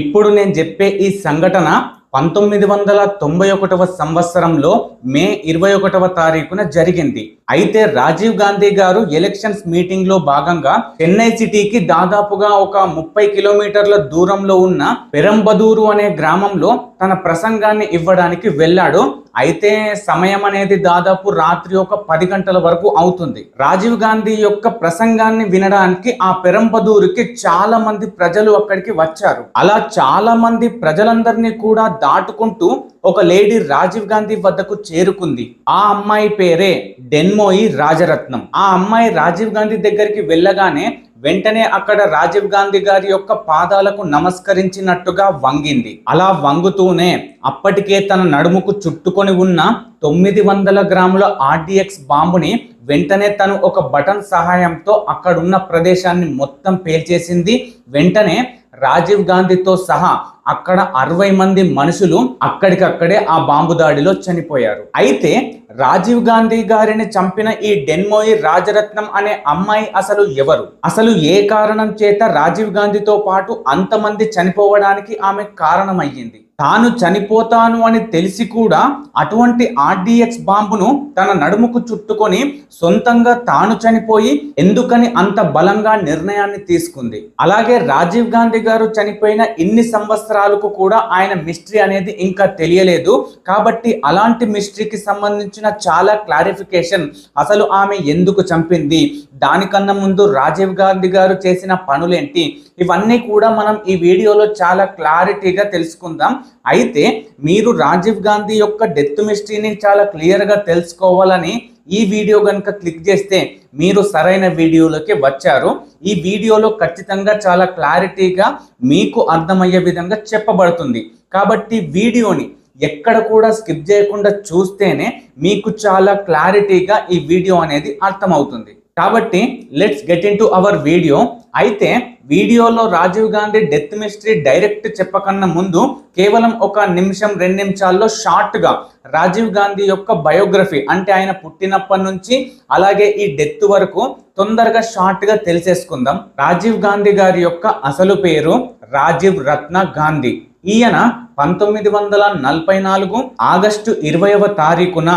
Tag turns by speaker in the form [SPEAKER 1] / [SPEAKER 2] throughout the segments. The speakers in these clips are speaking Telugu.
[SPEAKER 1] ఇప్పుడు నేను చెప్పే ఈ సంఘటన 1991వ సంవత్సరంలో మే 21వ తారీఖున జరిగింది. అయితే రాజీవ్ గాంధీ గారు ఎలక్షన్స్ మీటింగ్ లో భాగంగా చెన్నై సిటీకి దాదాపుగా ఒక 30 కిలోమీటర్ల దూరంలో ఉన్న పెరంబదూరు అనే గ్రామంలో తన ప్రసంగాన్ని ఇవ్వడానికి వెళ్ళాడు. అయితే సమయం అనేది దాదాపు రాత్రి ఒక 10 గంటల వరకు అవుతుంది. రాజీవ్ గాంధీ యొక్క ప్రసంగాన్ని వినడానికి ఆ పెరంబదూరుకి చాలా మంది ప్రజలు అక్కడికి వచ్చారు. అలా చాలా మంది ప్రజలందరినీ కూడా దాటుకుంటూ ఒక లేడీ రాజీవ్ గాంధీ వద్దకు చేరుకుంది. ఆ అమ్మాయి పేరే డెన్మోయి రాజరత్నం. ఆ అమ్మాయి రాజీవ్ గాంధీ దగ్గరికి వెళ్ళగానే వెంటనే అక్కడ రాజీవ్ గాంధీ గారి యొక్క పాదాలకు నమస్కరించినట్టుగా వంగింది. అలా వంగుతూనే అప్పటికే తన నడుముకు చుట్టుకొని ఉన్న 900 గ్రాముల RDX బాంబుని వెంటనే తను ఒక బటన్ సహాయంతో అక్కడున్న ప్రదేశాన్ని మొత్తం పేల్చేసింది. వెంటనే రాజీవ్ గాంధీతో సహా అక్కడ 60 మంది మనుషులు అక్కడికక్కడే ఆ బాంబు దాడిలో చనిపోయారు. అయితే రాజీవ్ గాంధీ గారిని చంపిన ఈ డెన్మోయి రాజరత్నం అనే అమ్మాయి అసలు ఎవరు? అసలు ఏ కారణం చేత రాజీవ్ గాంధీతో పాటు అంతమంది చనిపోవడానికి ఆమె కారణమయ్యింది? తాను చనిపోతాను అని తెలిసి కూడా అటువంటి RDX బాంబును తన నడుముకు చుట్టుకొని సొంతంగా తాను చనిపోయి ఎందుకని అంత బలంగా నిర్ణయాన్ని తీసుకుంది? అలాగే రాజీవ్ గాంధీ గారు చనిపోయిన ఇన్ని సంవత్సరాలకు కూడా ఆయన మిస్టరీ అనేది ఇంకా తెలియలేదు. కాబట్టి అలాంటి మిస్టరీకి సంబంధించిన చాలా క్లారిఫికేషన్, అసలు ఆమె ఎందుకు చంపింది, దానికన్నా ముందు రాజీవ్ గాంధీ గారు చేసిన పనులేంటి, ఇవన్నీ కూడా మనం ఈ వీడియోలో చాలా క్లారిటీగా తెలుసుకుందాం. అయితే మీరు రాజీవ్ గాంధీ యొక్క డెత్ మిస్టరీని చాలా క్లియర్గా తెలుసుకోవాలని ఈ వీడియో కనుక క్లిక్ చేస్తే మీరు సరైన వీడియోలోకి వచ్చారు. ఈ వీడియోలో ఖచ్చితంగా చాలా క్లారిటీగా మీకు అర్థమయ్యే విధంగా చెప్పబడుతుంది. కాబట్టి వీడియోని ఎక్కడ కూడా స్కిప్ చేయకుండా చూస్తేనే మీకు చాలా క్లారిటీగా ఈ వీడియో అనేది అర్థమవుతుంది. కాబట్టి let's get in to our video. అయితే వీడియోలో Rajiv Gandhi death mystery direct చెప్పకన్నా ముందు కేవలం 1 నిమిషం 2 నిమిషాల్లో షార్ట్గా రాజీవ్ గాంధీ యొక్క బయోగ్రఫీ, అంటే ఆయన పుట్టినప్పటి నుంచి అలాగే ఈ డెత్ వరకు తొందరగా షార్ట్గా తెలిసేసుకుందాం. రాజీవ్ గాంధీ గారి యొక్క అసలు పేరు రాజీవ్ రత్న గాంధీ. ఈయన 1944 ఆగస్టు 20వ తారీఖున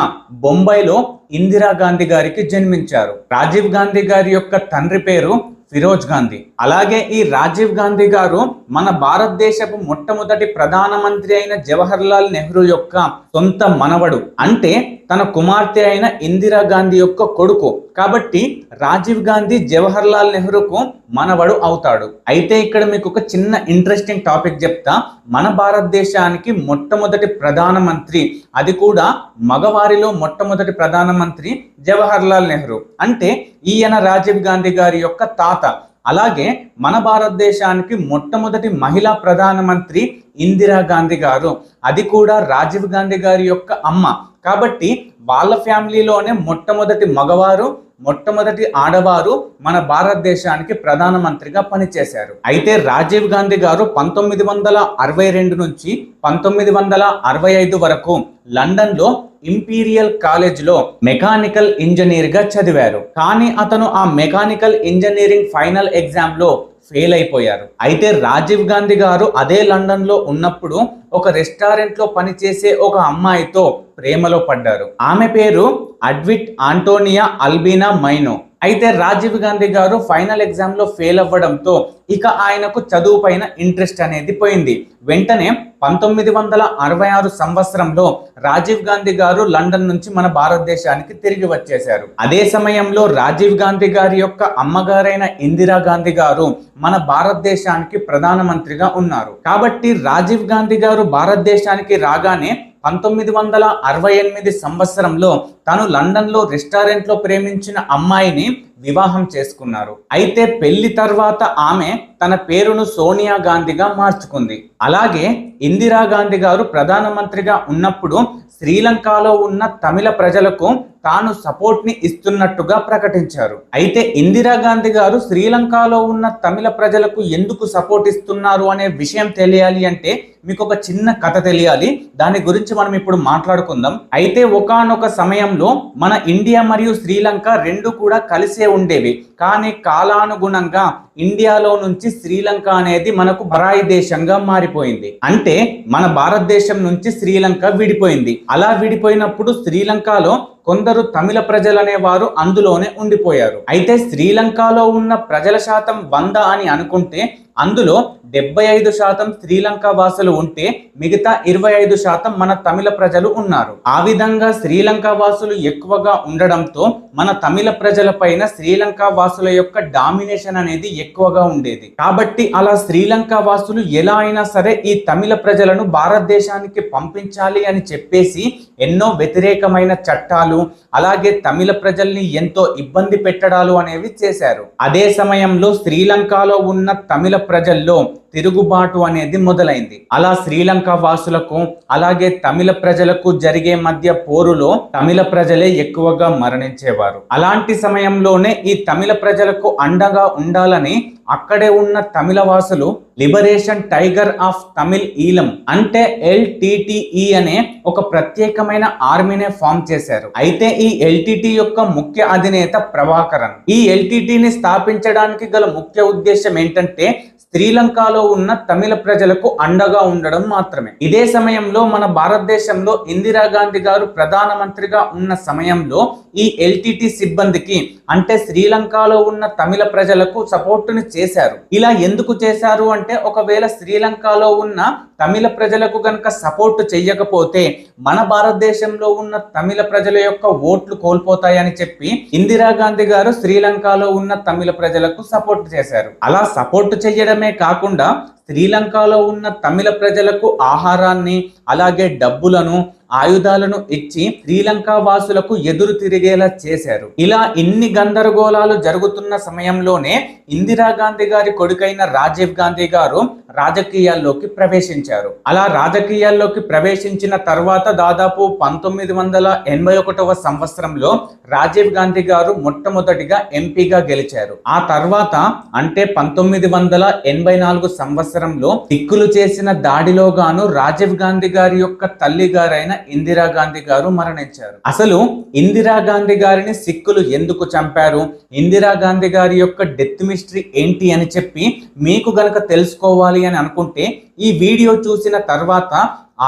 [SPEAKER 1] బొంబాయిలో ఇందిరాగాంధీ గారికి జన్మించారు. రాజీవ్ గాంధీ గారి యొక్క తండ్రి పేరు ఫిరోజ్ గాంధీ. అలాగే ఈ రాజీవ్ గాంధీ గారు మన భారతదేశపు మొట్టమొదటి ప్రధానమంత్రి అయిన జవహర్లాల్ నెహ్రూ యొక్క సొంత మనవడు, అంటే తన కుమార్తె అయిన ఇందిరాగాంధీ యొక్క కొడుకు. కాబట్టి రాజీవ్ గాంధీ జవహర్లాల్ నెహ్రూకు మనవడు అవుతాడు. అయితే ఇక్కడ మీకు ఒక చిన్న ఇంట్రెస్టింగ్ టాపిక్ చెప్తా. మన భారతదేశానికి మొట్టమొదటి ప్రధానమంత్రి, అది కూడా మగవారిలో మొట్టమొదటి ప్రధానమంత్రి జవహర్లాల్ నెహ్రూ, అంటే ఈయన రాజీవ్ గాంధీ గారి యొక్క తాత. అలాగే మన భారతదేశానికి మొట్టమొదటి మహిళా ప్రధానమంత్రి ఇందిరాగాంధీ గారు, అది కూడా రాజీవ్ గాంధీ గారి యొక్క అమ్మ. కాబట్టి వాళ్ళ ఫ్యామిలీలోనే మొట్టమొదటి మగవారు, మొట్టమొదటి ఆడవారు మన భారతదేశానికి ప్రధానమంత్రిగా పనిచేశారు. అయితే రాజీవ్ గాంధీ గారు 1962 నుంచి 1965 వరకు లండన్లో ఇంపీరియల్ కాలేజ్లో మెకానికల్ ఇంజనీర్గా చదివారు. కానీ అతను ఆ మెకానికల్ ఇంజనీరింగ్ ఫైనల్ ఎగ్జామ్లో ఫెయిల్ అయిపోయారు. అయితే రాజీవ్ గాంధీ గారు అదే లండన్లో ఉన్నప్పుడు ఒక రెస్టారెంట్లో పనిచేసే ఒక అమ్మాయితో ప్రేమలో పడ్డారు. ఆమె పేరు అడ్విట్ ఆంటోనియా అల్బీనా మైనో. అయితే రాజీవ్ గాంధీ గారు ఫైనల్ ఎగ్జామ్ లో ఫెయిల్ అవ్వడంతో ఇక ఆయనకు చదువు పైన ఇంట్రెస్ట్ అనేది పోయింది. వెంటనే 1966 సంవత్సరంలో రాజీవ్ గాంధీ గారు లండన్ నుంచి మన భారతదేశానికి తిరిగి వచ్చేశారు. అదే సమయంలో రాజీవ్ గాంధీ గారి యొక్క అమ్మగారైన ఇందిరా గాంధీ గారు మన భారతదేశానికి ప్రధానమంత్రిగా ఉన్నారు. కాబట్టి రాజీవ్ గాంధీ గారు భారతదేశానికి రాగానే 1968 సంవత్సరంలో తను లండన్లో రెస్టారెంట్లో ప్రేమించిన అమ్మాయిని వివాహం చేసుకున్నారు. అయితే పెళ్లి తర్వాత ఆమె తన పేరును సోనియా గాంధీగా మార్చుకుంది. అలాగే ఇందిరా గాంధీ గారు ప్రధానమంత్రిగా ఉన్నప్పుడు శ్రీలంకలో ఉన్న తమిళ ప్రజలకు తాను సపోర్ట్ ని ఇస్తున్నట్టుగా ప్రకటించారు. అయితే ఇందిరా గాంధీ గారు శ్రీలంకలో ఉన్న తమిళ ప్రజలకు ఎందుకు సపోర్ట్ ఇస్తున్నారు అనే విషయం తెలియాలి అంటే మీకు ఒక చిన్న కథ తెలియాలి. దాని గురించి మనం ఇప్పుడు మాట్లాడుకుందాం. అయితే ఒకానొక సమయంలో మన ఇండియా మరియు శ్రీలంక రెండు కూడా కలిసే ఉండేవి. కానీ కాలానుగుణంగా ఇండియాలో నుంచి శ్రీలంక అనేది మనకు పరాయి దేశంగా మారిపోయింది. అంటే మన భారతదేశం నుంచి శ్రీలంక విడిపోయింది. అలా విడిపోయినప్పుడు శ్రీలంకలో కొందరు తమిళ ప్రజలనే వారు అందులోనే ఉండిపోయారు. అయితే శ్రీలంకలో ఉన్న ప్రజల శాతం 100 అని అనుకుంటే అందులో 75% శ్రీలంక వాసులు ఉంటే మిగతా 25% మన తమిళ ప్రజలు ఉన్నారు. ఆ విధంగా శ్రీలంక వాసులు ఎక్కువగా ఉండడంతో మన తమిళ ప్రజల పైన శ్రీలంక వాసుల యొక్క డామినేషన్ అనేది ఎక్కువగా ఉండేది. కాబట్టి అలా శ్రీలంక వాసులు ఎలా అయినా సరే ఈ తమిళ ప్రజలను భారతదేశానికి పంపించాలి అని చెప్పేసి ఎన్నో వ్యతిరేకమైన చట్టాలు, అలాగే తమిళ ప్రజల్ని ఎంతో ఇబ్బంది పెట్టడాలు అనేవి చేశారు. అదే సమయంలో శ్రీలంకలో ఉన్న తమిళ ప్రజల్లో తిరుగుబాటు అనేది మొదలైంది. అలా శ్రీలంక వాసులకు అలాగే తమిళ ప్రజలకు జరిగే మధ్య పోరులో తమిళ ప్రజలే ఎక్కువగా మరణించేవారు. అలాంటి సమయంలోనే ఈ తమిళ ప్రజలకు అండగా ఉండాలని అక్కడే ఉన్న తమిళ వాసులు లిబరేషన్ టైగర్ ఆఫ్ తమిళ్ ఈలం అంటే LTTE అనే ఒక ప్రత్యేకమైన ఆర్మీనే ఫామ్ చేశారు. అయితే ఈ LTT యొక్క ముఖ్య అధినేత ప్రభాకరన్. ఈ LTTని స్థాపించడానికి గల ముఖ్య ఉద్దేశం ఏంటంటే శ్రీలంకలో ఉన్న తమిళ ప్రజలకు అండగా ఉండడం మాత్రమే. ఇదే సమయంలో మన భారతదేశంలో ఇందిరాగాంధీ గారు ప్రధానమంత్రిగా ఉన్న సమయంలో ఈ LTT సిబ్బందికి అంటే శ్రీలంకలో ఉన్న తమిళ ప్రజలకు సపోర్టుని చేశారు. ఇలా ఎందుకు చేశారు అంటే ఒకవేళ శ్రీలంకలో ఉన్న తమిళ ప్రజలకు గనక సపోర్ట్ చెయ్యకపోతే మన భారతదేశంలో ఉన్న తమిళ ప్రజల యొక్క ఓట్లు కోల్పోతాయని చెప్పి ఇందిరాగాంధీ గారు శ్రీలంకలో ఉన్న తమిళ ప్రజలకు సపోర్ట్ చేశారు. అలా సపోర్ట్ చేయడమే కాకుండా శ్రీలంకలో ఉన్న తమిళ ప్రజలకు ఆహారాన్ని అలాగే డబ్బులను ఆయుధాలను ఇచ్చి శ్రీలంక వాసులకు ఎదురు తిరిగేలా చేశారు. ఇలా ఇన్ని గందరగోళాలు జరుగుతున్న సమయంలోనే ఇందిరాగాంధీ గారి కొడుకైన రాజీవ్ గాంధీ గారు రాజకీయాల్లోకి ప్రవేశించారు. అలా రాజకీయాల్లోకి ప్రవేశించిన తర్వాత దాదాపు 1981వ సంవత్సరంలో రాజీవ్ గాంధీ గారు మొట్టమొదటిగా ఎంపీగా గెలిచారు. ఆ తర్వాత అంటే 1984 సంవత్సరంలో సిక్కులు చేసిన దాడిలో గాను రాజీవ్ గాంధీ గారి యొక్క తల్లి గారైన ఇందిరాగాంధీ గారు మరణించారు. అసలు ఇందిరాగాంధీ గారిని సిక్కులు ఎందుకు చంపారు, ఇందిరాగాంధీ గారి యొక్క డెత్ మిస్టరీ ఏంటి అని చెప్పి మీకు గనక తెలుసుకోవాలి అని అనుకుంటే ఈ వీడియో చూసిన తర్వాత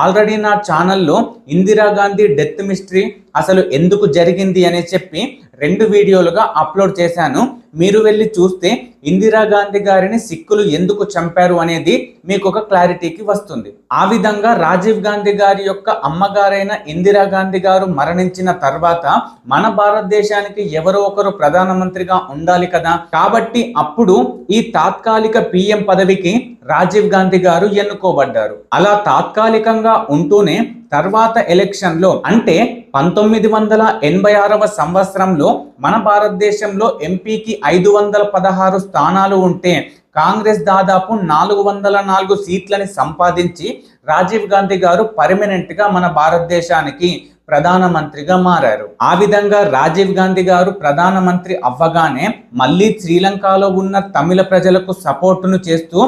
[SPEAKER 1] ఆల్రెడీ నా ఛానల్లో ఇందిరాగాంధీ డెత్ మిస్టరీ అసలు ఎందుకు జరిగింది అని చెప్పి 2 వీడియోలుగా అప్లోడ్ చేశాను. మీరు వెళ్ళి చూస్తే ఇందిరాగాంధీ గారిని సిక్కులు ఎందుకు చంపారు అనేది మీకు ఒక క్లారిటీకి వస్తుంది. ఆ విధంగా రాజీవ్ గాంధీ గారి యొక్క అమ్మగారైన ఇందిరాగాంధీ గారు మరణించిన తర్వాత మన భారతదేశానికి ఎవరో ఒకరు ప్రధానమంత్రిగా ఉండాలి కదా. కాబట్టి అప్పుడు ఈ తాత్కాలిక PM పదవికి రాజీవ్ గాంధీ గారు ఎన్నుకోబడ్డారు. అలా తాత్కాలికంగా ఉంటూనే తర్వాత ఎలక్షన్లో అంటే 1986వ సంవత్సరంలో మన భారతదేశంలో ఎంపీకి 516 స్థానాలు ఉంటే కాంగ్రెస్ దాదాపు 404 సీట్లని సంపాదించి రాజీవ్ గాంధీ గారు పర్మనెంట్ గా మన భారతదేశానికి ప్రధానమంత్రిగా మారారు. ఆ విధంగా రాజీవ్ గాంధీ గారు ప్రధానమంత్రి అవ్వగానే మళ్ళీ శ్రీలంకలో ఉన్న తమిళ ప్రజలకు సపోర్టును చేస్తూ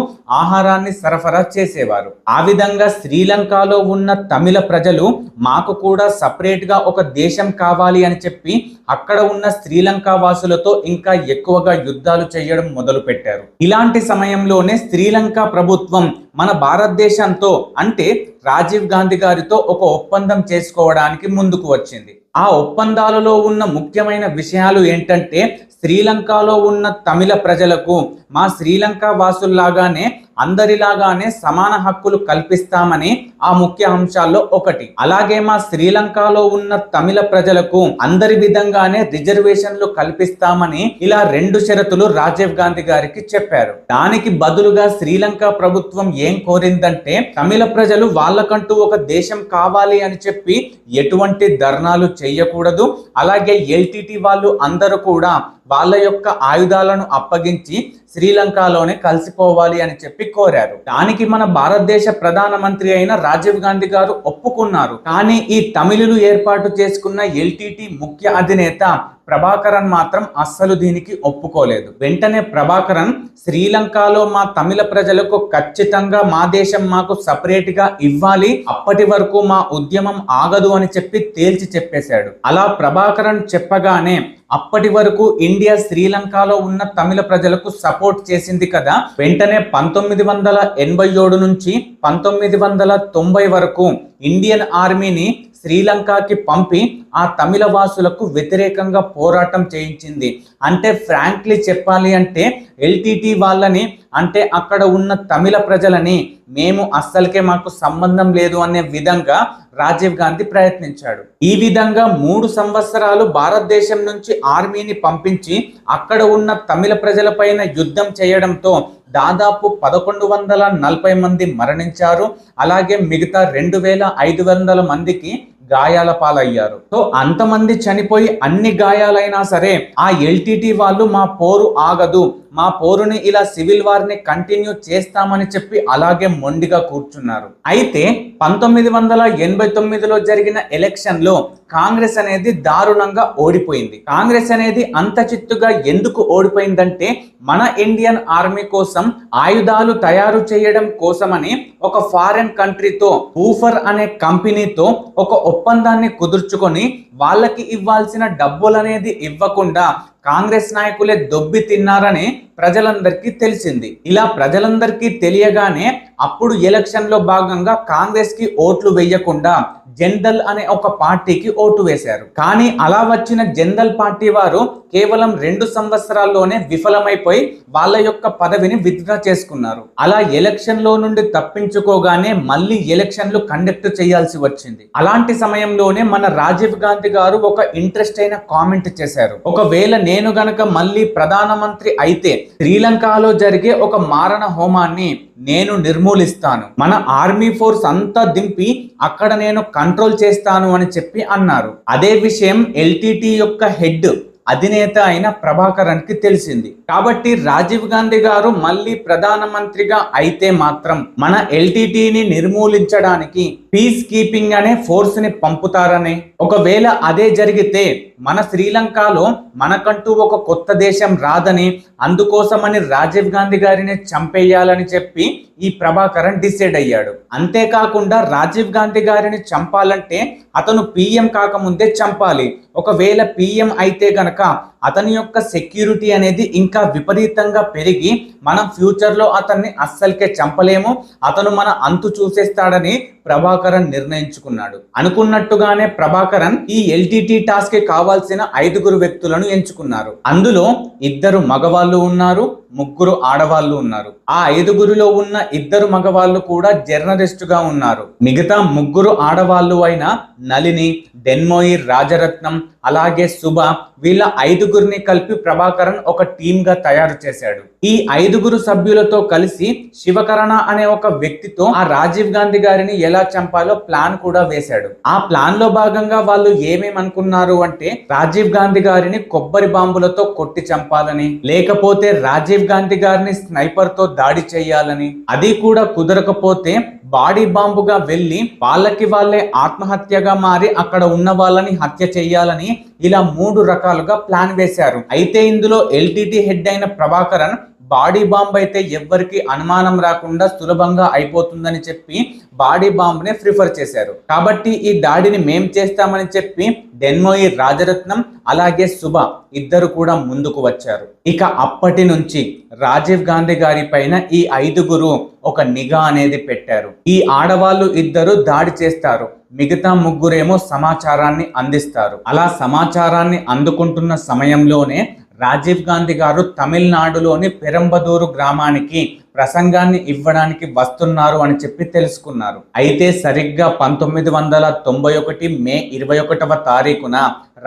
[SPEAKER 1] ఆహారాన్ని సరఫరా చేసేవారు. ఆ విధంగా శ్రీలంకలో ఉన్న తమిళ ప్రజలు మాకు కూడా సపరేట్ గా ఒక దేశం కావాలి అని చెప్పి అక్కడ ఉన్న శ్రీలంక వాసులతో ఇంకా ఎక్కువగా యుద్ధాలు చేయడం మొదలు పెట్టారు. ఇలాంటి సమయంలోనే శ్రీలంక ప్రభుత్వం మన భారతదేశంతో అంటే రాజీవ్ గాంధీ గారితో ఒక ఒప్పందం చేసుకోవడానికి ముందుకు వచ్చింది. ఆ ఒప్పందాలలో ఉన్న ముఖ్యమైన విషయాలు ఏంటంటే శ్రీలంకలో ఉన్న తమిళ ప్రజలకు మా శ్రీలంక వాసుల్లాగానే అందరిలాగానే సమాన హక్కులు కల్పిస్తామని ఆ ముఖ్య అంశాల్లో ఒకటి. అలాగే మా శ్రీలంకలో ఉన్న తమిళ ప్రజలకు అందరి విధంగానే రిజర్వేషన్లు కల్పిస్తామని ఇలా 2 షరతులు రాజీవ్ గాంధీ గారికి చెప్పారు. దానికి బదులుగా శ్రీలంక ప్రభుత్వం ఏం కోరిందంటే తమిళ ప్రజలు వాళ్ళకంటూ ఒక దేశం కావాలి అని చెప్పి ఎటువంటి ధర్నాలు చేయకూడదు. అలాగే LTT వాళ్ళు అందరూ కూడా వాళ్ళ యొక్క ఆయుధాలను అప్పగించి శ్రీలంకలోనే కలిసిపోవాలి అని చెప్పి కోరారు. దానికి మన భారతదేశ ప్రధానమంత్రి అయిన రాజీవ్ గాంధీ గారు ఒప్పుకున్నారు. కానీ ఈ తమిళులు ఏర్పాటు చేసుకున్న ఎల్టీటీ ముఖ్య అధినేత ప్రభాకరన్ మాత్రం అస్సలు దీనికి ఒప్పుకోలేదు. వెంటనే ప్రభాకరన్ శ్రీలంకలో మా తమిళ ప్రజలకు ఖచ్చితంగా మా దేశం మాకు సపరేట్ గా ఇవ్వాలి, అప్పటి వరకు మా ఉద్యమం ఆగదు అని చెప్పి తేల్చి చెప్పేశాడు. అలా ప్రభాకరన్ చెప్పగానే అప్పటి వరకు ఇండియా శ్రీలంకలో ఉన్న తమిళ ప్రజలకు సపోర్ట్ చేసింది కదా, వెంటనే 1987 నుంచి 1990 వరకు ఇండియన్ ఆర్మీని శ్రీలంకకి పంపి ఆ తమిళ వాసులకు వ్యతిరేకంగా పోరాటం చేయించింది. అంటే ఫ్రాంక్లీ చెప్పాలి అంటే ఎల్టీటీ వాళ్ళని, అంటే అక్కడ ఉన్న తమిళ ప్రజలని మేము అస్సలకే మాకు సంబంధం లేదు అనే విధంగా రాజీవ్ గాంధీ ప్రయత్నించాడు. ఈ విధంగా 3 సంవత్సరాలు భారతదేశం నుంచి ఆర్మీని పంపించి అక్కడ ఉన్న తమిళ ప్రజలపైన యుద్ధం చేయడంతో దాదాపు 1140 మంది మరణించారు. అలాగే మిగతా 2500 మందికి గాయాల పాలయ్యారు. సో అంతమంది చనిపోయి అన్ని గాయాలైనా సరే ఆ ఎల్టీటీ వాళ్ళు మా పోరు ఆగదు, మా పోరుని ఇలా సివిల్ వార్ ని కంటిన్యూ చేస్తామని చెప్పి అలాగే మొండిగా కూర్చున్నారు. అయితే 1989లో జరిగిన ఎలక్షన్ లో కాంగ్రెస్ అనేది దారుణంగా ఓడిపోయింది. కాంగ్రెస్ అనేది అంత చిత్తుగా ఎందుకు ఓడిపోయిందంటే మన ఇండియన్ ఆర్మీ కోసం ఆయుధాలు తయారు చేయడం కోసమని ఒక ఫారెన్ కంట్రీతో ఊఫర్ అనే కంపెనీతో ఒక ఒప్పందాన్ని కుదుర్చుకొని వాళ్ళకి ఇవ్వాల్సిన డబ్బులనేది ఇవ్వకుండా కాంగ్రెస్ నాయకులే దొబ్బి తిన్నారని ప్రజలందరికీ తెలిసింది. ఇలా ప్రజలందరికీ తెలియగానే అప్పుడు ఎలక్షన్ లో భాగంగా కాంగ్రెస్ కి ఓట్లు వేయకుండా జనరల్ అనే ఒక పార్టీకి ఓటు వేశారు. కానీ అలా వచ్చిన జనరల్ పార్టీ వారు కేవలం 2 సంవత్సరాల్లోనే విఫలమైపోయి వాళ్ళ యొక్క పదవిని విత్డ్రా చేసుకున్నారు. అలా ఎలక్షన్ లో నుండి తప్పించుకోగానే మళ్ళీ ఎలక్షన్లు కండక్ట్ చేయాల్సి వచ్చింది. అలాంటి సమయంలోనే మన రాజీవ్ గాంధీ గారు ఒక ఇంట్రెస్ట్ అయిన కామెంట్ చేశారు. ఒకవేళ నేను గనక మళ్ళీ ప్రధానమంత్రి అయితే శ్రీలంకలో జరిగే ఒక మారణ హోమాన్ని నేను నిర్మూలిస్తాను, మన ఆర్మీ ఫోర్స్ అంతా దింపి అక్కడ నేను కంట్రోల్ చేస్తాను అని చెప్పి అన్నారు. అదే విషయం ఎల్టీటీ యొక్క హెడ్ అధినేత అయిన ప్రభాకరన్ కి తెలిసింది. కాబట్టి రాజీవ్ గాంధీ గారు మళ్ళీ ప్రధానమంత్రిగా అయితే మాత్రం మన ఎల్టీటీని నిర్మూలించడానికి పీస్ కీపింగ్ అనే ఫోర్స్ ని పంపుతారని, ఒకవేళ అదే జరిగితే మన శ్రీలంకలో మనకంటూ ఒక కొత్త దేశం రాదని, అందుకోసమని రాజీవ్ గాంధీ గారిని చంపేయాలని చెప్పి ఈ ప్రభాకరన్ డిసైడ్ అయ్యాడు. అంతేకాకుండా రాజీవ్ గాంధీ గారిని చంపాలంటే అతను పిఎం కాకముందే చంపాలి. ఒకవేళ పిఎం అయితే గనక అతని యొక్క సెక్యూరిటీ అనేది ఇంకా విపరీతంగా పెరిగి మనం ఫ్యూచర్ లో అతన్ని అస్సలకే చంపలేము, అతను మన అంతు చూసేస్తాడని ప్రభాకరన్ నిర్ణయించుకున్నాడు. అనుకున్నట్టుగానే ప్రభాకరన్ ఈ ఎల్టీటీ టాస్క్ కి కావాల్సిన 5 వ్యక్తులను ఎంచుకున్నారు. అందులో 2 మగవాళ్ళు ఉన్నారు, 3 ఆడవాళ్ళు ఉన్నారు. ఆ 5లో ఉన్న 2 మగవాళ్ళు కూడా జర్నలిస్ట్ గా ఉన్నారు. మిగతా 3 ఆడవాళ్ళు అయిన నళిని, డెన్మోయి, రాజరత్నం అలాగే శుభ, వీళ్ళ 5 కలిపి ప్రభాకరన్ ఒక టీమ్ గా తయారు చేశాడు. ఈ 5 సభ్యులతో కలిసి శివకరణ అనే ఒక వ్యక్తితో ఆ రాజీవ్ గాంధీ గారిని ఎలా చంపాలో ప్లాన్ కూడా వేశాడు. ఆ ప్లాన్ లో భాగంగా వాళ్ళు ఏమేమనుకున్నారు అంటే రాజీవ్ గాంధీ గారిని కొబ్బరి బాంబులతో కొట్టి చంపాలని, లేకపోతే రాజీవ్ గాంధీ గారిని స్నైపర్ తో దాడి చేయాలని, అది కూడా కుదరకపోతే బాడీ బాంబుగా వెళ్ళి వాళ్ళకి వాళ్ళే ఆత్మహత్యగా మారి అక్కడ ఉన్న వాళ్ళని హత్య చేయాలని, ఇలా 3 రకాలుగా ప్లాన్ వేశారు. అయితే ఇందులో ఎల్టీటీ హెడ్ అయిన ప్రభాకరన్ బాడీ బాంబ్ అయితే ఎవ్వరికి అనుమానం రాకుండా సులభంగా అయిపోతుందని చెప్పి బాడీ బాంబ్ నే ప్రిఫర్ చేశారు. కాబట్టి ఈ దాడిని మేం చేస్తామని చెప్పి డెన్మోయి, రాజరత్నం అలాగే శుభ 2 కూడా ముందుకు వచ్చారు. ఇక అప్పటి నుంచి రాజీవ్ గాంధీ గారి పైన ఈ 5 ఒక నిఘా అనేది పెట్టారు. ఈ ఆడవాళ్ళు 2 దాడి చేస్తారు, మిగతా 3 సమాచారాన్ని అందిస్తారు. అలా సమాచారాన్ని అందుకుంటున్న సమయంలోనే రాజీవ్ గాంధీ గారు తమిళనాడులోని పెరంబదూరు గ్రామానికి ప్రసంగాన్ని ఇవ్వడానికి వస్తున్నారు అని చెప్పి తెలుసుకున్నారు. అయితే సరిగ్గా 1991 మే 21వ తారీఖున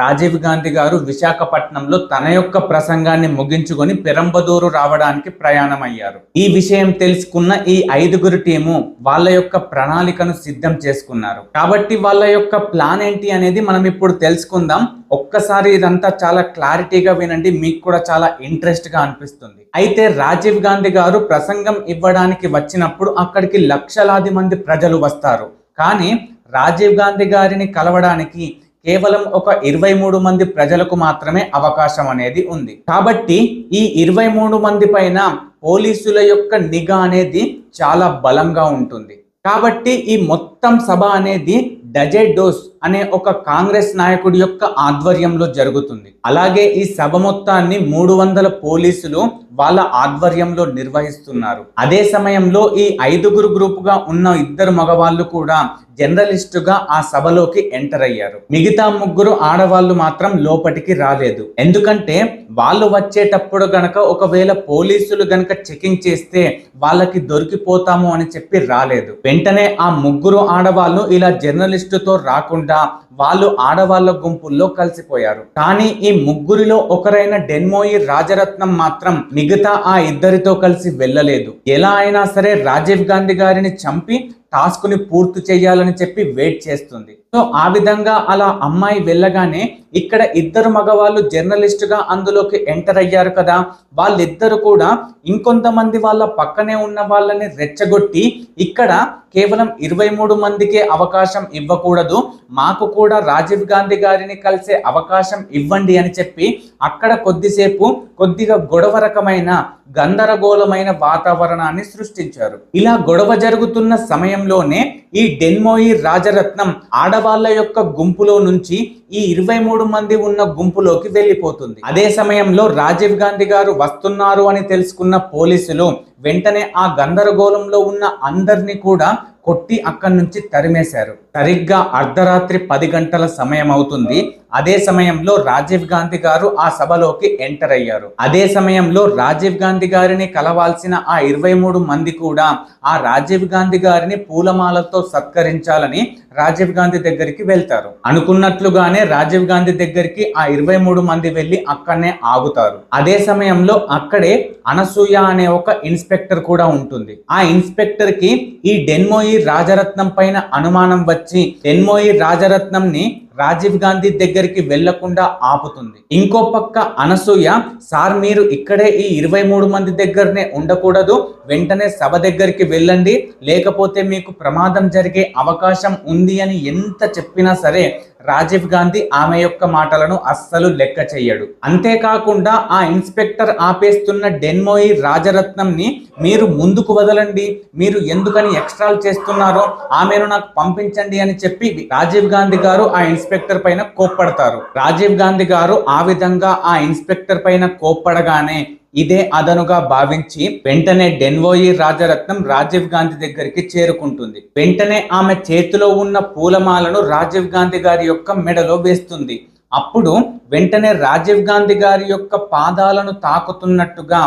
[SPEAKER 1] రాజీవ్ గాంధీ గారు విశాఖపట్నంలో తన యొక్క ప్రసంగాన్ని ముగించుకొని పెరంబదూరు రావడానికి ప్రయాణం అయ్యారు. ఈ విషయం తెలుసుకున్న ఈ 5గురు టీము వాళ్ళ యొక్క ప్రణాళికను సిద్ధం చేసుకున్నారు. కాబట్టి వాళ్ళ యొక్క ప్లాన్ ఏంటి అనేది మనం ఇప్పుడు తెలుసుకుందాం. ఒక్కసారి ఇదంతా చాలా క్లారిటీగా వినండి, మీకు కూడా చాలా ఇంట్రెస్ట్ గా అనిపిస్తుంది. అయితే రాజీవ్ గాంధీ గారు ప్రసంగం ఇవ్వడానికి వచ్చినప్పుడు అక్కడికి లక్షలాది మంది ప్రజలు వస్తారు. కానీ రాజీవ్ గాంధీ గారిని కలవడానికి కేవలం ఒక 23 మంది ప్రజలకు మాత్రమే అవకాశం అనేది ఉంది. కాబట్టి ఈ 23 మంది పైన పోలీసుల యొక్క నిఘా అనేది చాలా బలంగా ఉంటుంది. కాబట్టి ఈ మొత్తం సభ అనేది డజెట్ డోస్ అనే ఒక కాంగ్రెస్ నాయకుడి యొక్క ఆధ్వర్యంలో జరుగుతుంది. అలాగే ఈ సభ మొత్తాన్ని 300 పోలీసులు వాళ్ళ ఆధ్వర్యంలో నిర్వహిస్తున్నారు. అదే సమయంలో ఈ 5గురు గ్రూపుగా ఉన్న 2 మగవాళ్ళు కూడా జర్నలిస్టుగా ఆ సభలోకి ఎంటర్ అయ్యారు. మిగతా 3 ఆడవాళ్ళు మాత్రం లోపటికి రాలేదు. ఎందుకంటే వాళ్ళు వచ్చేటప్పుడు గనక ఒకవేళ పోలీసులు గనక చెకింగ్ చేస్తే వాళ్ళకి దొరికిపోతాము అని చెప్పి రాలేదు. వెంటనే ఆ 3 ఆడవాళ్ళు ఇలా జర్నలిస్టుతో రాకుండా వాళ్ళు ఆడవాళ్ళ గుంపుల్లో కలిసిపోయారు. కానీ ఈ 3లో ఒకరైన డెన్మోయి రాజరత్నం మాత్రం మిగతా ఆ 2తో కలిసి వెళ్ళలేదు. ఎలా అయినా సరే రాజీవ్ గాంధీ గారిని చంపి టాస్క్ ని పూర్తి చేయాలని చెప్పి వెయిట్ చేస్తుంది. సో ఆ విధంగా అలా అమ్మాయి వెళ్ళగానే ఇక్కడ 2 మగవాళ్ళు జర్నలిస్ట్ గా అందులోకి ఎంటర్ అయ్యారు కదా, వాళ్ళిద్దరు కూడా ఇంకొంతమంది వాళ్ళ పక్కనే ఉన్న వాళ్ళని రెచ్చగొట్టి ఇక్కడ కేవలం 23 మందికే అవకాశం ఇవ్వకూడదు, మాకు కూడా రాజీవ్ గాంధీ గారిని కలిసే అవకాశం ఇవ్వండి అని చెప్పి అక్కడ కొద్దిగా గొడవ రకమైన గందరగోళమైన వాతావరణాన్ని సృష్టించారు. ఇలా గొడవ జరుగుతున్న సమయంలోనే ఈ డెన్మోయి రాజరత్నం ఆడవాళ్ళ యొక్క గుంపులో నుంచి ఈ 23 మంది ఉన్న గుంపులోకి వెళ్ళిపోతుంది. అదే సమయంలో రాజీవ్ గాంధీ గారు వస్తున్నారు అని తెలుసుకున్న పోలీసులు వెంటనే ఆ గందరగోళంలో ఉన్న అందరినీ కూడా కొట్టి అక్కడి నుంచి తరిమేశారు. సరిగ్గా అర్ధరాత్రి 10 గంటల సమయం అవుతుంది. అదే సమయంలో రాజీవ్ గాంధీ గారు ఆ సభలోకి ఎంటర్ అయ్యారు. అదే సమయంలో రాజీవ్ గాంధీ గారిని కలవాల్సిన ఆ 23 మంది కూడా ఆ రాజీవ్ గాంధీ గారిని పూలమాలతో సత్కరించాలని రాజీవ్ గాంధీ దగ్గరికి వెళ్తారు. అనుకున్నట్లుగానే రాజీవ్ గాంధీ దగ్గరికి ఆ 23 మంది వెళ్ళి అక్కడనే ఆగుతారు. అదే సమయంలో అక్కడే అనసూయ అనే ఒక ఇన్స్పెక్టర్ కూడా ఉంటుంది. ఆ ఇన్స్పెక్టర్ కి ఈ డెన్మోయి రాజరత్నం పైన అనుమానం వచ్చి డెన్మోయి రాజరత్నం ని రాజీవ్ గాంధీ దగ్గరికి వెళ్లకుండా ఆపుతుంది. ఇంకో పక్క అనసూయ, సార్ మీరు ఇక్కడే ఈ 23 మంది దగ్గరనే ఉండకూడదు, వెంటనే సభ దగ్గరికి వెళ్ళండి, లేకపోతే మీకు ప్రమాదం జరిగే అవకాశం ఉంది అని ఎంత చెప్పినా సరే రాజీవ్ గాంధీ ఆమె యొక్క మాటలను అస్సలు లెక్క చెయ్యడు. అంతేకాకుండా ఆ ఇన్స్పెక్టర్ ఆపేస్తున్న డెన్మోయి రాజరత్నం ని మీరు ముందుకు వదలండి, మీరు ఎందుకని ఎక్స్ట్రాల్ చేస్తున్నారో ఆమెను నాకు పంపించండి అని చెప్పి రాజీవ్ గాంధీ గారు ఆ ఇన్స్పెక్టర్ పైన కోప్పడతారు. రాజీవ్ గాంధీ గారు ఆ విధంగా ఆ ఇన్స్పెక్టర్ పైన కోప్పడగానే ఇదే అదనుగా భావించి వెంటనే డెన్మోయి రాజరత్నం రాజీవ్ గాంధీ దగ్గరికి చేరుకుంటుంది. వెంటనే ఆమె చేతిలో ఉన్న పూలమాలను రాజీవ్ గాంధీ గారి యొక్క మెడలో వేస్తుంది. అప్పుడు వెంటనే రాజీవ్ గాంధీ గారి యొక్క పాదాలను తాకుతున్నట్టుగా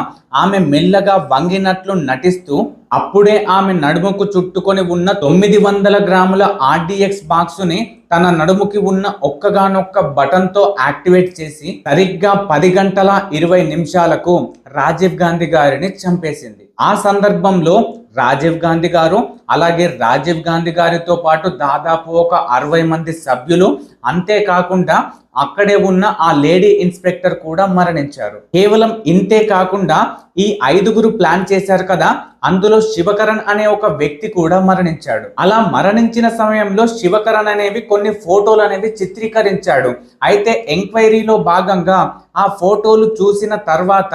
[SPEAKER 1] ఆమె మెల్లగా వంగినట్లు నటిస్తూ అప్పుడే ఆమె నడుముకు చుట్టుకొని ఉన్న 900 గ్రాముల RDX బాక్సుని తన నడుముకి ఉన్న ఒక్కగానొక్క బటన్ తో యాక్టివేట్ చేసి సరిగ్గా 10 గంటల 20 నిమిషాలకు రాజీవ్ గాంధీ గారిని చంపేసింది. ఆ సందర్భంలో రాజీవ్ గాంధీ గారు అలాగే రాజీవ్ గాంధీ గారితో పాటు దాదాపు ఒక 60 మంది సభ్యులు, అంతేకాకుండా అక్కడే ఉన్న ఆ లేడీ ఇన్స్పెక్టర్ కూడా మరణించారు. కేవలం ఇంతే కాకుండా ఈ 5గురు ప్లాన్ చేశారు కదా, అందులో శివకరణ్ అనే ఒక వ్యక్తి కూడా మరణించాడు. అలా మరణించిన సమయంలో శివకరణ్ అనేవి కొన్ని ఫోటోలు అనేవి చిత్రీకరించాడు. అయితే ఎంక్వైరీలో భాగంగా ఆ ఫోటోలు చూసిన తర్వాత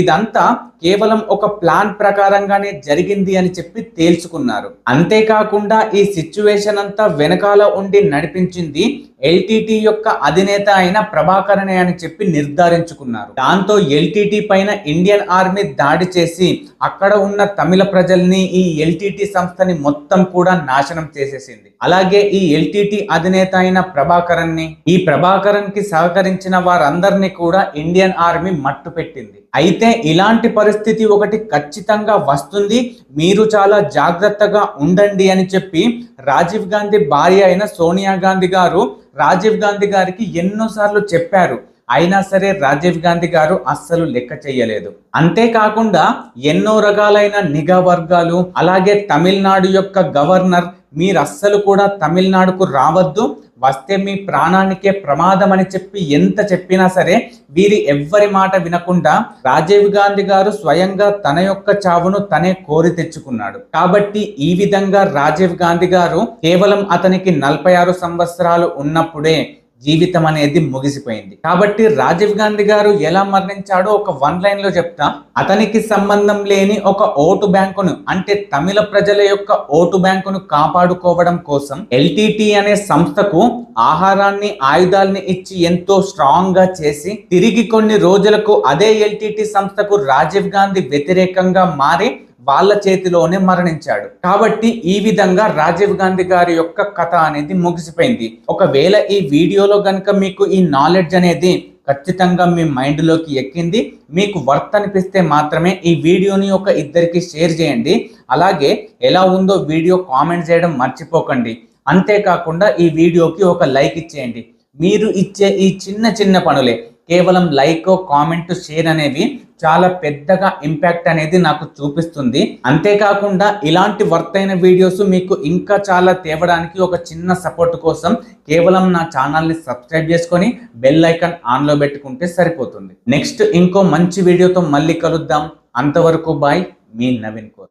[SPEAKER 1] ఇదంతా కేవలం ఒక ప్లాన్ ప్రకారంగానే జరిగింది అని చెప్పి తేల్చుకున్నారు. అంతేకాకుండా ఈ సిచ్యువేషన్ అంతా వెనకాల ఉండి నడిపించింది ఎల్టీటీ యొక్క అధినేత అయిన ప్రభాకరనే అని చెప్పి నిర్ధారించుకున్నారు. దాంతో ఎల్టీటీ పైన ఇండియన్ ఆర్మీ దాడి చేసి అక్కడ ఉన్న తమిళ ప్రజల్ని, ఈ ఎల్టీటీ సంస్థని మొత్తం కూడా నాశనం చేసేసింది. అలాగే ఈ ఎల్టీటీ అధినేత అయిన ప్రభాకరన్ ని, ఈ ప్రభాకరన్ కి సహకరించిన వారందరినీ కూడా ఇండియన్ ఆర్మీ మట్టు పెట్టింది. అయితే ఇలాంటి పరిస్థితి ఒకటి ఖచ్చితంగా వస్తుంది, మీరు చాలా జాగ్రత్తగా ఉండండి అని చెప్పి రాజీవ్ గాంధీ భార్య అయిన సోనియా గాంధీ గారు రాజీవ్ గాంధీ గారికి ఎన్నోసార్లు చెప్పారు. అయినా సరే రాజీవ్ గాంధీ గారు అస్సలు లెక్క చేయలేదు. అంతేకాకుండా ఎన్నో రకాలైన నిఘా వర్గాలు, అలాగే తమిళనాడు యొక్క గవర్నర్ మీరు అస్సలు కూడా తమిళనాడుకు రావద్దు, వస్తే మీ ప్రాణానికే ప్రమాదం అని చెప్పి ఎంత చెప్పినా సరే వీరి ఎవ్వరి మాట వినకుండా రాజీవ్ గాంధీ గారు స్వయంగా తన యొక్క చావును తనే కోరి తెచ్చుకున్నాడు. కాబట్టి ఈ విధంగా రాజీవ్ గాంధీ గారు కేవలం అతనికి 46 సంవత్సరాలు ఉన్నప్పుడే జీవితం అనేది ముగిసిపోయింది. కాబట్టి రాజీవ్ గాంధీ గారు ఎలా మరణించాడో ఒక 1 లైన్ లో చెప్తా. అతనికి సంబంధం లేని ఒక ఓటు బ్యాంకును, అంటే తమిళ ప్రజల యొక్క ఓటు బ్యాంకును కాపాడుకోవడం కోసం ఎల్టీటీ అనే సంస్థకు ఆహారాన్ని, ఆయుధాలని ఇచ్చి ఎంతో స్ట్రాంగ్ గా చేసి తిరిగి కొన్ని రోజులకు అదే ఎల్టీటీ సంస్థకు రాజీవ్ గాంధీ వ్యతిరేకంగా మారి వాళ్ళ చేతిలోనే మరణించాడు. కాబట్టి ఈ విధంగా రాజీవ్ గాంధీ గారి యొక్క కథ అనేది ముగిసిపోయింది. ఒకవేళ ఈ వీడియోలో కనుక మీకు ఈ నాలెడ్జ్ అనేది ఖచ్చితంగా మీ మైండ్ లోకి ఎక్కింది, మీకు వర్త్ అనిపిస్తే మాత్రమే ఈ వీడియోని ఒక ఇద్దరికి షేర్ చేయండి. అలాగే ఎలా ఉందో వీడియో కామెంట్ చేయడం మర్చిపోకండి. అంతేకాకుండా ఈ వీడియోకి ఒక లైక్ ఇచ్చేయండి. మీరు ఇచ్చే ఈ చిన్న చిన్న పనులే, కేవలం లైక్, కామెంట్, షేర్ అనేవి చాలా పెద్దగా ఇంపాక్ట్ అనేది నాకు చూపిస్తుంది. అంతేకాకుండా ఇలాంటి వర్త్ అయిన వీడియోస్ మీకు ఇంకా చాలా తేవడానికి ఒక చిన్న సపోర్ట్ కోసం కేవలం నా ఛానల్ని సబ్స్క్రైబ్ చేసుకొని బెల్ ఐకాన్ ఆన్లో పెట్టుకుంటే సరిపోతుంది. నెక్స్ట్ ఇంకో మంచి వీడియోతో మళ్ళీ కలుద్దాం. అంతవరకు బాయ్, మీ నవీన్ కోర్.